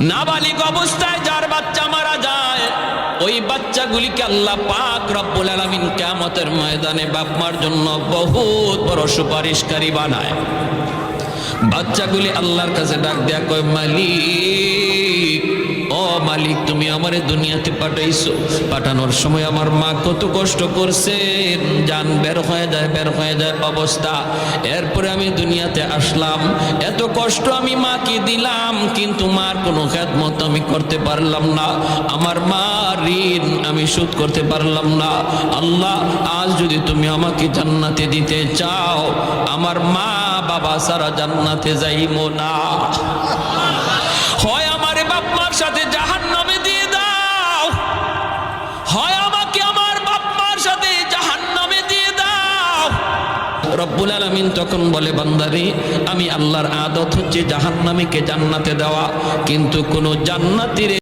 নাবালিগ অবস্থায় যার বাচ্চা মারা যায়, ওই বাচ্চাগুলিকে আল্লাহ পাক রব্বুল আলামিন কিয়ামতের ময়দানে বাপ মার জন্য বহুত বড় সুপারিশকারী বানায়। বাচ্চাগুলি আল্লাহর কাছে ডাক দেয়া কয়, মালিক, ও মালিক, তুমি আমারে দুনিয়াতে পাঠাইছো, পাঠানোর সময় আমার মা কত কষ্ট করছেন, জান বের হয়ে যায় অবস্থা। এরপরে আমি দুনিয়াতে আসলাম, এত কষ্ট আমি মাকে দিলাম, কিন্তু মার কোনো খেদমত আমি করতে পারলাম না, আমার মা ঋণ আমি শোধ করতে পারলাম না। আল্লাহ, আজ যদি তুমি আমাকে জান্নাতে দিতে চাও, আমার মা বাবা সারা জান্নাতে যাইবো না, হয় আমারে বাপ মার সাথে জাহান্নামে দিয়ে দাও, হয় আমাকে আমার বাপ মার সাথে জাহান্নামে দিয়ে দাও। রব্বুল আলামিন তখন বলে, বান্দারে, আমি আল্লাহর আদত হচ্ছে জাহান্নামীকে জান্নাতে দেওয়া, কিন্তু কোন জান্নাতীর